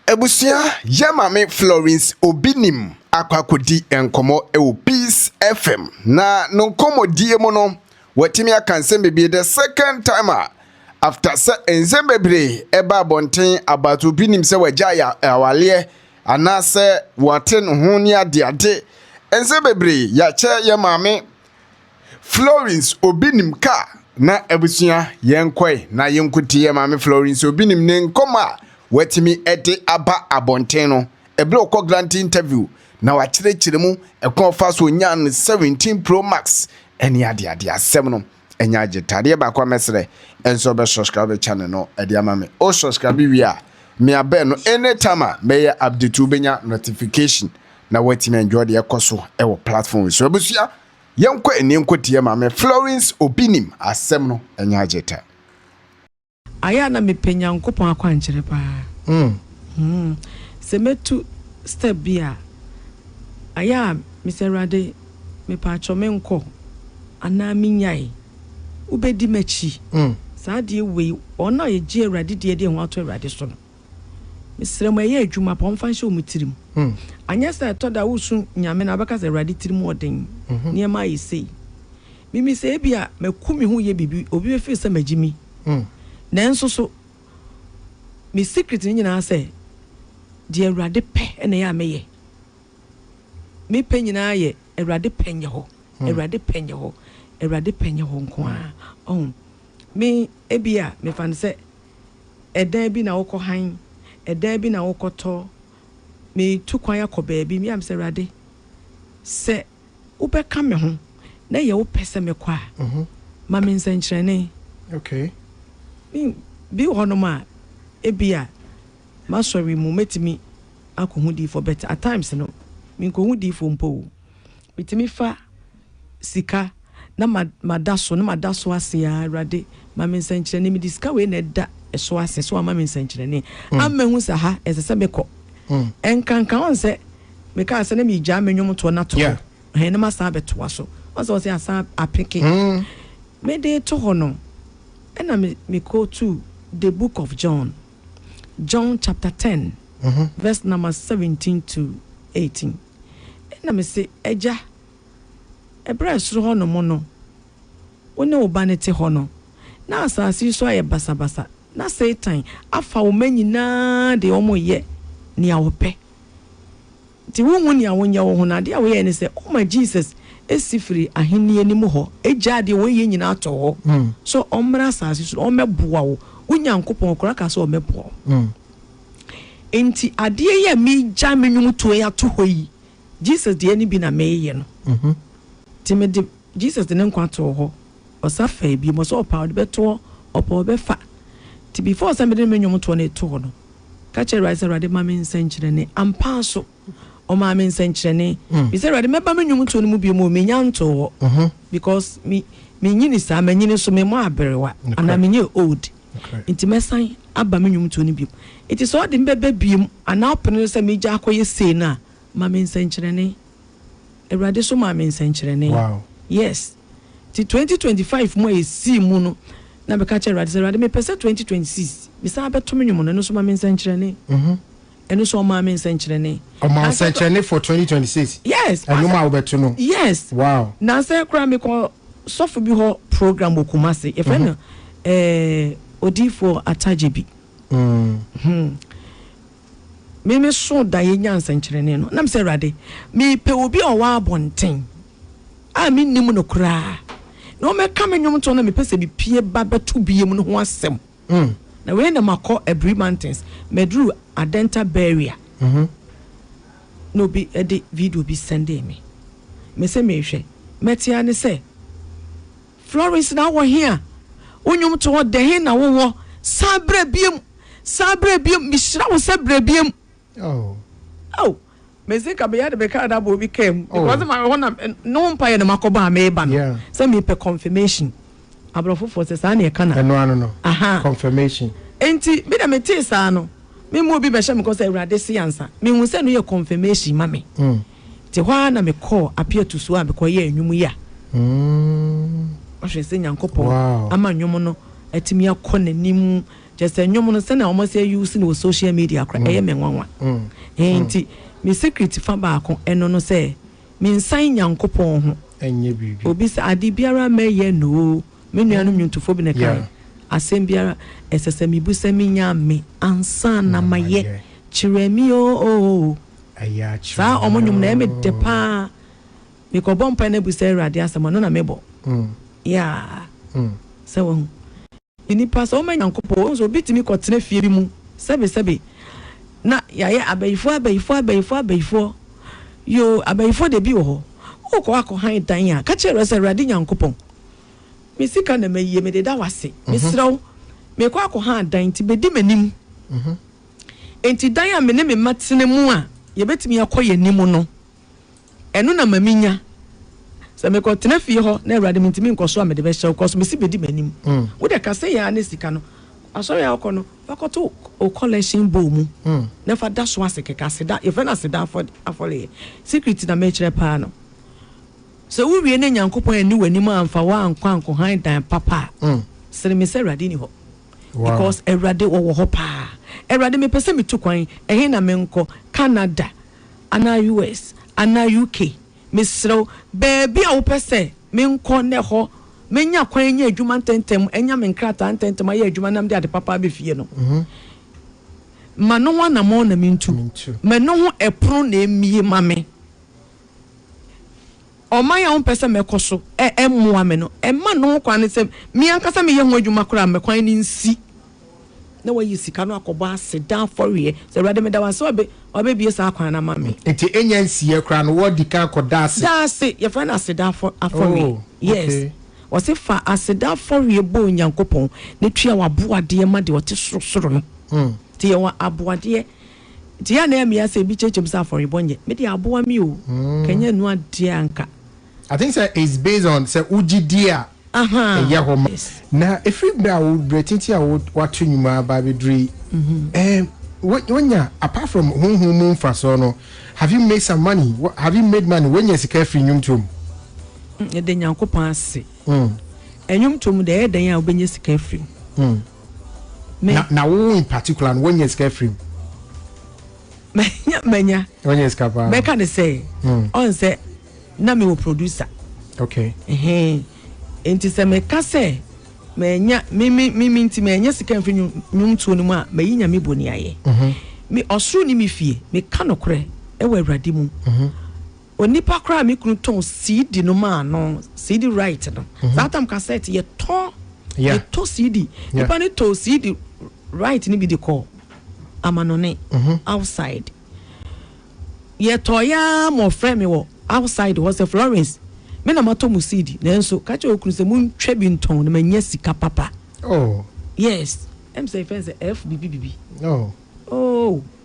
Ebusia Yamame Florence Obinim akwakodi enkomo ewo Peace FM na no komo diemo no watimi akanse bebi the second time after se enzebebre eba bonten about Obinim se wajaya awale anase waten ho ni ade enzebebre ya che Yamame Florence Obinim ka na ebusia yenkoi na yenkuti Yamame Florence Obinim ne nkoma wetimi ede aba abonten no eble okọ grant interview na wa chire mu ekon fa so nyan 17 Pro Max eni ade asem no enya agitade ba kwa mesre enso be subscribe channel no ede amame o subscribe wi a me abe no anytime me ya update ubenya notification na wetimi enjoy de ekoso e wo platform so abusia yenko eni nkotie mame Florence Obinim asem no enya agita aya na mepenya nkopon akwankyere pa se metu step bia aya miserade mepacho menko ana minyai ubedi machi saa de we ona yeji awrade de ho ato awrade so no misrem aye adwuma pa omfa nche omutirim anya sa toda wusu nyame na baka se awrade tirim oden niema yesei mimi se bia makumi ho ye bibi obi be fi se magimi nanso so mi secret ni nyina say de awrade pe ene ya meye mi pe nyina ye awrade penye ho awrade penye ho awrade penye ho nko a mi ebia me fan say edan bi na wokọ han edan bi na wokoto mi tukwan yakoba bi mi am say awrade se ubeka me ho na ye wo pese me kwa ma me nsankyerene okay bi honoma ebia ma sorry mu metimi akohudi for better at times no mi nkohudi for mpo metimi fa sika na madaso na madaso ase ya awrade ma me nsankyerene mi diska we na da eso ase so ma me nsankyerene ammehu sa ha esese meko enkankan on se me ka ase na mi gya menwom to na to he na ma sa beto so o se asa apeke me de to hono and I go to the book of John chapter 10 verse number 17 to 18 and I say eja ebra suru hono mono one obanete hono na asasi so aye basabasa na Satan afa wo manyina de omo ye ni awope ti wo hu ni awonya wo hu na de awo ye ne say oh my Jesus esifiri ahini enimu ho ejade wo ye nyina to ho so omra asase so omeboa wo unyankopon kora ka so omeboa enti ade ye mi gya menwum to ya to ho yi Jesus de ani bi na meye no ti me de Jesus de nkwa to ho osafa bi mo so opa de beto opa obefa ti before some de menwum to na to ho no ka che rise rade ma men senkyere ne ampa so o ma men senkyere bi say rade meba menwum to no mu bi mo menya nto because me nyini sa manyini so me mo aberewa ana menye old inti mesan aba menwum to no bi it is all the mbebe biem ana opene se me gya akoye sei na ma men senkyere ne rade so ma men senkyere ne wow yes ti 2025 mo e si mu no na be ka che rade me pese 2026 bi sa abeto menwum no so ma men senkyere ne eno so ma men senkyere ne o ma senkyere ne for 2026 yes eno ma obeto no yes wow na say kra me ko sofu bi ho program okumase e friend odi for atajebi me so da ye nyan senkyere ne no na me say rade me pe obi o wa abonten a me nim no kra no me ka me nwom to na me pese bi pie ba beto biem no ho asem na we na makọ Every Mountains medru Adenta barrier no bi edi video bi send me say me hwe metia ne say Florence na wo here onyum to de he na wo sabre biem mi shira wo sabre biem me say ka be ya de be ka da bo bi kem because my one no empire na makoba me ba no say me pe confirmation abrofo for say sa na e kana no confirmation enti me da me tie sa no me mo bi be hye me ko say awrade si ansa me hu say no ye confirmation ma me ti hwa na me call appear to so am ko ye anwum ya ahwe say nyankopon ama nwum no atimi akọ nanim just a nyom send almost using no social media cry me nwanwa enti me secret fa ba ko eno no say me nsan nyankopon ho enye bibi obi sa ade biara meye no me nuanu nwuntufo bi ne kai asem biara esese mi busa mi nya me ansa na maye chiremi o aya sa omonyum na me de pa me ko bompa na busa Awurade asema no na mebo so ini pass o man yankopo so bitimi ko tena fie bi mu sebe na yaye abayifo yo abayifo de bi wo ho o ko han dan ya ka chere se Awurade yankopon me sika na maye me de da wase me sraw me ko han dan ti bedi manim enti dan ya me ne me matene mu a ye betimi akoye nimu no eno na maminya se me ko tena fie ho na Awurade me ntimi nkoso a me de be hye ko so me si bedi manim wo de ka se ya na sika no aso ya ko no bakoto o collection boom na fa da so ase keka se da ye fa na se da afole secret na me kire pa no so wo wie na nyankopon ani wani ma amfa wa anko han dan papa se me se Awurade ni ho because Awurade wo ho pa Awurade me pese me tu kwan ehe na me nko Canada ana US ana UK misro baby a wo pese me nko ne ho menya kwan nya adwuma ntentem enya me nkrata ntentem aye adwuma nam de ade papa be fie no mano wana mo na mintu meno ho epro na emie mame o man ya pese mekoso emmoa me no emma no kwan se mi ankasa me ye ho adwuma kora me kwan ni nsi na wayi sika no akobo aseda for ye se Awurade me da wan so obe bie sa kwan na mame enti enya nsi kora no wodi kan koda ase ye fa na aseda for yes wose fa aseda for ye bo nyankopon ne tua waboade ma de wote sorosoro no ti ye wa aboade ti ya na me ase bi chechem sa for ye bonye me de aboa mi o kanya nu ade anka I think say it's based on say ujidia na every bra bretinti a watu nyuma ba bedri apart from home faso no have you made some money have you made money when you sika free nyumtom de nyankopon ase enyumtom de e dan a obenye sika free na wo in particular when you sika free menya when you sika pa me can say on say na me wo producer okay enti se me ka se menya mimi nti menya sika free nyumto no mu a me yinya me boni aye me osuru ni me fie me ka nokore e wa Awurade mu onipa kra me kunu ton CD no ma no CD right no that time cassette ye to CD nipa ne to CD right ni bi de call amanone outside ye to ya mo friend me wo outside was a Florence me na mato mu CD nenso ka che okunu se mu ntwa bi nton na manya sika papa yes em say fence FBBB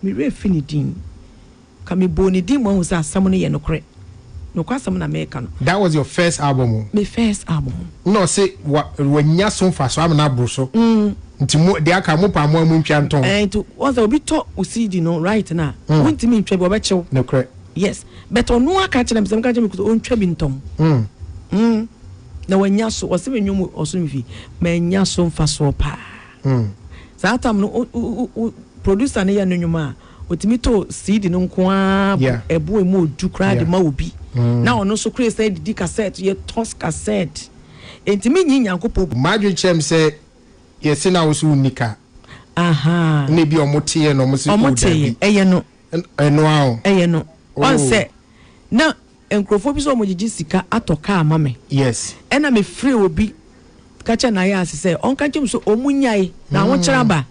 me re finidin ka me boni din mo sa asam no ye nokre no kwasam na make no that was your first album my first album no say wanya so fa so am na bro so nti mo de aka mo pa mo ntwa nton to was obi to CD no right na wonti me ntwa bi obechew nokre yes but onu aka kire me ka kire me ko ontwa bi ntom na wanya so o se me nwom oso me fi manya so mfa so pa za tam no producer ne ya no nwoma otimi to CD no nko a ebo emu odu kra de ma obi na ono so kre say di cassette ye tos cassette entimi nyi nyankopɔ madwe chem say ye se na wo so unika ne bi omote no mo se omote eye no eno awo eye no on say na enkrofo bi so omogigi sika atoka amame yes ena me free obi kacha na ya ase on ka chem so omunyai na ho kyera ba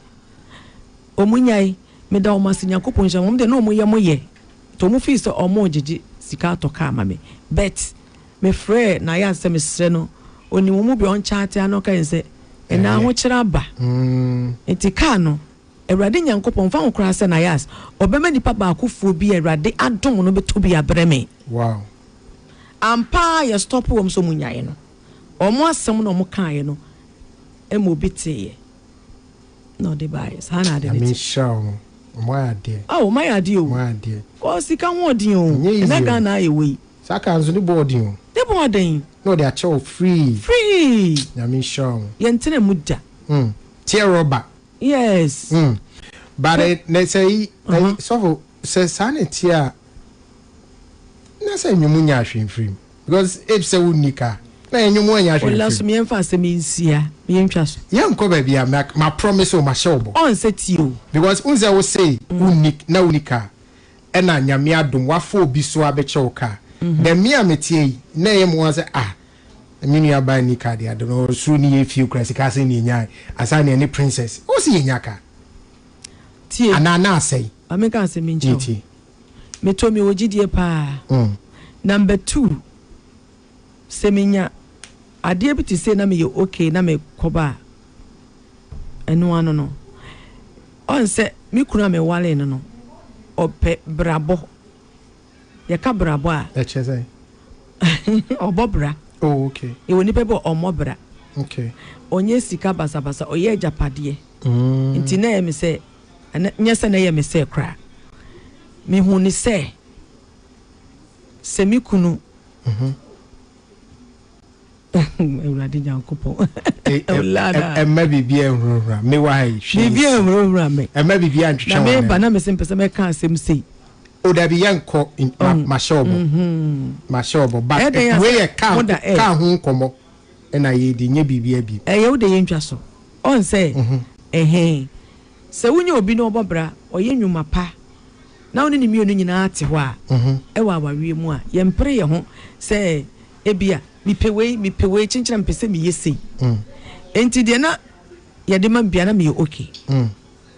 omunyai me da o masi nyankopon hya mom de na omoye moye to mu fi so omogigi sika atoka amame bet me free na ya ase me sre no oni mu bi on chat ano kan se ena ho kyera ba enti ka no Awurade nyankopon fa ho kra se na ya obema nipa ba akofo bi Awurade adom no beto bi abreme wow ampa ya stop wom so munyae no omo asem no mo kae no emo biteye no de bias ha na de it me show mo ade my ade o mo ade ko sika ho odin o na ga na ayewe saka nzo ni boarding o de boarding no they are chow free ya me show ye ntene muda tie rubber Yes. But they say so says sanity. Na say nyumunya ahwe free because if say unika na nyumunya ahwe. Ola so me emfa se me nsia me ntwa so. Ye nko ba bia ma promise o ma shewbo. On set you Because unze wo say unik na unika e na nyame adom wafo obi so abeche ka. The me ametie na ye mo say nyinu aba ni ka dia do so ni ye few crazy ka say ni nya asa na ni princess o si nya ka. Tie anana say ameka se me nchi. Me to me ogidie pa. Number 2. Seminya ade bi ti say na me ye okay na me koba. Eno ano no. On say me kunu me wale no no. Ope brabo. Ye ka brabo a. E che say. Obobra. Oh okay. E woni pe bo omobra. Okay. Onye sika basa oye japade. Nti na ye me say nyesa na ye me say kra. Me hu ni se semikunu ewurade nyankopon emma bibia enrura me wa hai bibia enrura me emma bibia antwetwe na me ba na me simpese me ka asem sei o da bi yanko mashobo but we ye ka ho nkomo na ye di nye bibia bi ye wo de ye ntwa so on say se wunye obi no obobra oye nwuma pa na woni ni mi onu nyina ate ho a ewa awawie mu a ye mpre ye ho se ebia mipewe chinchira mpese mi yesi enti de na ye de man bia na me okay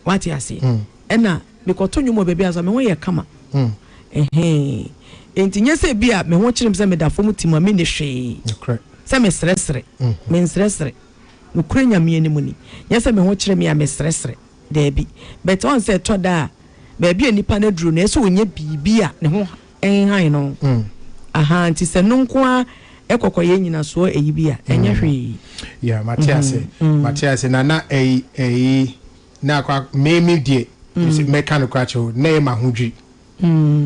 what you say ena me ko tonyo mo bebia so me ho ye kama enti nyese bia me ho kyerem se me da fom timu me ne hwe se me sresre me sresre no kurenya me ani mu ni nyese me ho kyerem ya me sresre da bi but on say to da baby anipa na duru na eso onye bibia ne ho enhan no nti se no nko a ekokoye nyina so eyibia enye hwe yeah Matias na na kwa memi die mechanical acho na ma hodwi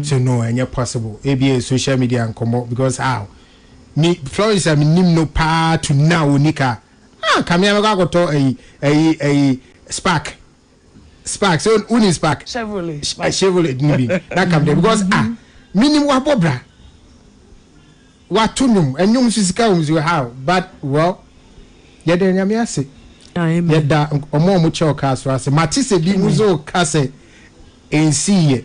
so no enye possible ebia social media nkomo because how me Florence am nim no pa to now onika kamia me akoto Spark so uni Spark Chevrolet nibi that come there because minimum wa bobra wa tunum enyum sisika umzi how but well ye de nyame ase ye da omo che okaso ase matise bi muzo kase ensiye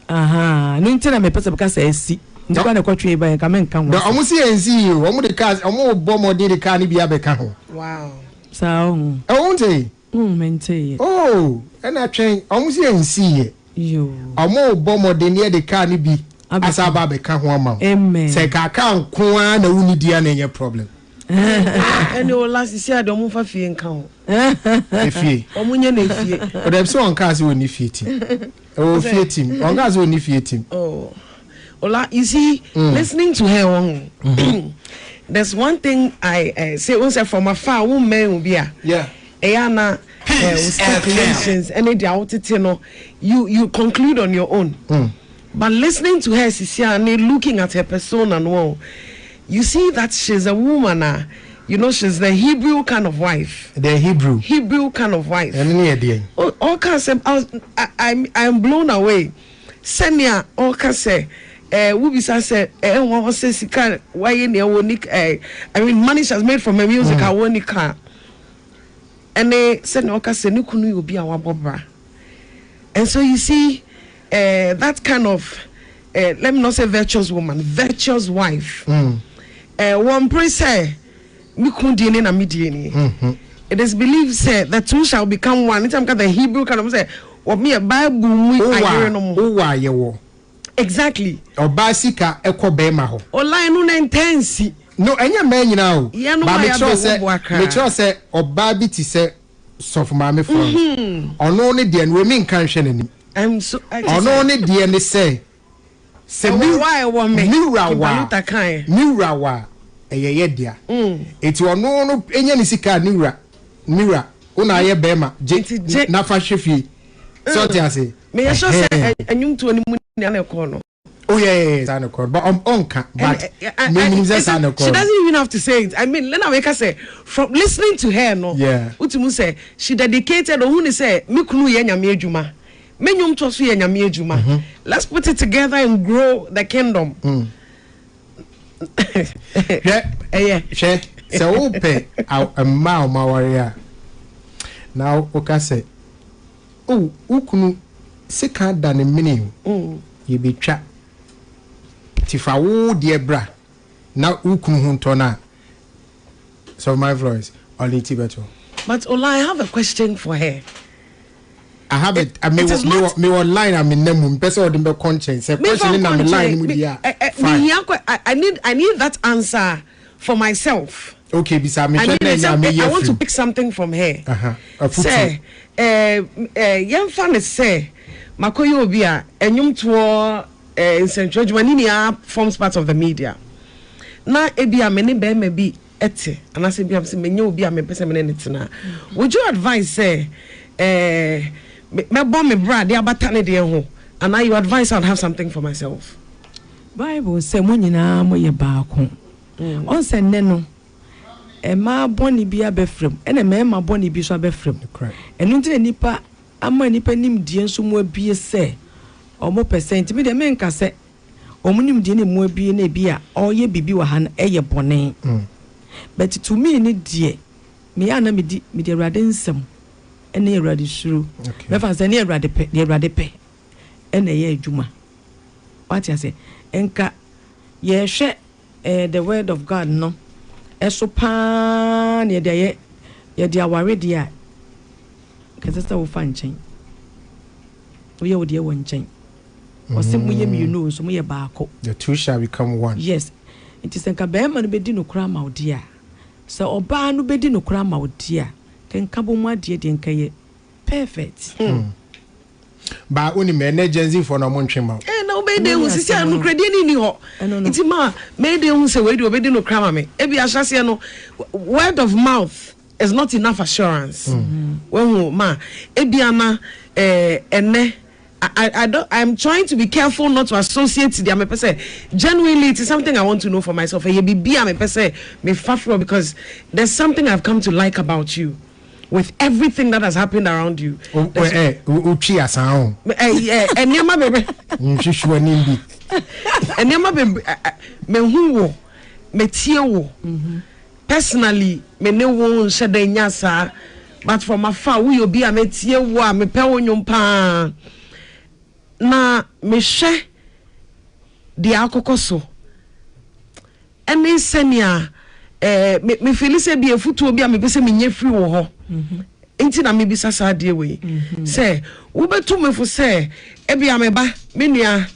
no ntina me pese beka se esi ndikwa na kwatwe ba ka men kan wo omo si ensiye omo de cars omo bomo de car ni bia beka ho wow sao won't mente oh na twen omusi ensiye yo omo bomo de ne de car ni bi asaba be ka ho ama amen se ka ka nko a na wuni dia na nye problem ene o last see ade omo fa fie nka ho efie omo nye na efie o dem so on ka se woni fie team o fie team on ka se woni fie team oh ola you see listening to her on there's one thing I say once from afar woman will be yeah Ayana speculations and you conclude on your own. But listening to her Sisiane, looking at her persona and all, you see that she's a woman you know she's the Hebrew kind of wife. The Hebrew kind of wife. All I'm blown away. Senya all say Wubisa said one says why I mean money she has made from her music I and they said Oka said Nukunu will be our bobra. And so you see that kind of let me not say virtuous woman, virtuous wife. One pray say Mikundini na Midiani. It is believed said the two shall become one. Anytime the Hebrew kind of say what me a Bible exactly. Or basika eko bema ho. O line no intense. No, enya men now. But me sure say oba bi ti say so for my friend. Ono ne de we me kan hwe nani. I'm so ono ne de ne say why want me niwra wa eyeye dia. Eti ono no enya ni sika niwra una ye bema na fa hwe fie. So ti ase. Me sure say anyum to ani mu na e ko no. Oh yeah, but onka. But she doesn't even have to say it. I mean, Lena Weka say from listening to her, no. Yeah. Utimu say she dedicated. Ohuni say me kunu ye nyame adwuma. Me nyum toso ye nyame adwuma. Let's put it together and grow the kingdom. Yeah. So ope a ma warrior. Now oka say, oh, ukunu sika dan mini. You be trap. Tifa wo dear bra. Now ukunu huntona. So my voice only Tibeto. But Ola, I have a question for her. I have it. I mean, me online. I mean, name person or the conscience. A question in my line. I need that answer for myself. Okay, beside me. I want to pick something from her. Say, young fan say, Makoyo Obia, and yum to in St. George Maninia forms part of the media. Now, Ebia many be maybe ete, and I say, be me a person. Would you advise, say, me bomb me brad, they are batane de ho, and now you advise I'll have something for myself? Bible say, when you know, moye baako. On say, neno. E ma boni bi abefrem ene me ma boni bi so abefrem enu nti nipa ama nipa nim die nso mu abie se omo percent bi de me nka se omo nim die ne mu abie na bia oye bibi wa ha eye bone but to me ni die me ya na me di Awurade nsem ene Awurade suru me fa se ne Awurade pe ene ye adwuma what you say enka ye hwe the word of God no eso pan ye de aware dia kazesta wo fa nchen wo ye wo de wo nchen o se mu ye mi no so mu ye baako the two shall become one. Yes, it is enka be ma no be di no kura ma odia so oba no be di no kura ma odia ken ka bo mu ade de nka ye perfect. Ba oni me na agency for no montwema na obede hu sisi anu kredi ni ho iti ma me de hu se we de obede no krama me e bi ahase no word of mouth is not enough assurance when ma e bi ana ene I'm trying to be careful not to associate the me person. Genuinely, it is something I want to know for myself. E be me person me fafro because there's something I've come to like about you. With everything that has happened around you. Uchi asan. Eniama bebe. Nshishwa nimbi. Eniama bebe me huwo me tie wo. Personally me ne wo nshede nyasa but from afar we obi a me tie wo a me pe wo nyompa. Na me hwe de akokoso. Eni senia me feel say be afutu obi a me pese me nya free wo ho. Enti na me bisa sa de we say wo betu me fo say e bia me ba me nua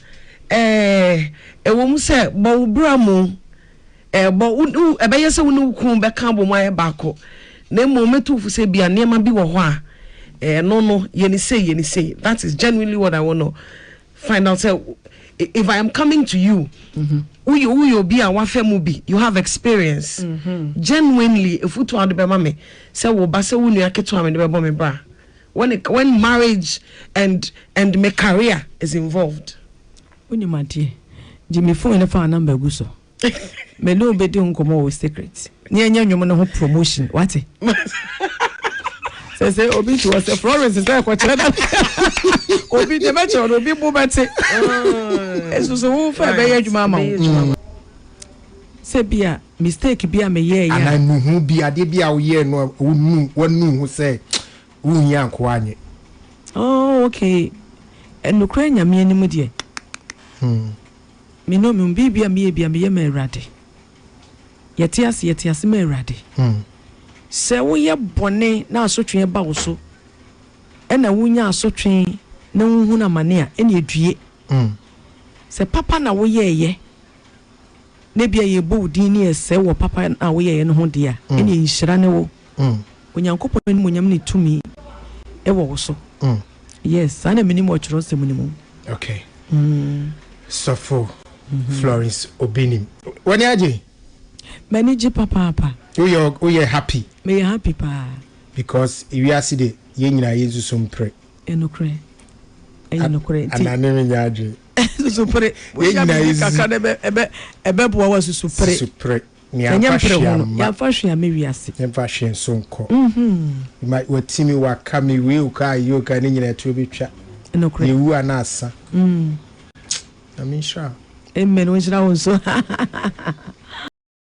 wo mu say bo bra mu bo e be yese wo no ku be ka bo mu aye baako na mo metu fo say bia ne ma bi wo ho a no ye ni say that is genuinely what I want to find out. Say if I am coming to you uyo be a wafemu bi you have experience genuinely if you to ade be mame say wo ba say wo nua keto am de be bo me bra when marriage and my career is involved uni mate Jimmy phone na fa number gu so me no be di nkomo wo secret ni anya nwom no ho promotion what say obi to was Florence say ko chere that obi de me chere obi bu bete so wo fa be adwuma ma say bia mistake bia me ye ya ana nuhu bia de bia wo ye no wonu hu say wo nya nko anye oh okay eno kra nyame anim de me no me bia me ye me Awurade yete ase me Awurade se wo ye bone na asotwe ba wo so ena wunya asotwe na wuhu na mane a ene edue se papa na wo ye na bia ye bo din ne ese wo papa na wo ye no ho de a ene nhira ne wo onyankopon ni monyam ne tumi e wo so yes ana minim wo chiro se minim okay so for Florence Obinim wani aje manage papa we are happy. Me happy pa. Because if you are see the ye nyina Yesu so mpre. Enokre. Ananeme nyaadwe. supre we ya bi kakra ebe bo wa supre ya fa hwe me wiase ya fa hwe so nko ma watimi wa kame we uka yoga ni nyina to betwa no kure ewu anasa amisha amen wo jira wo so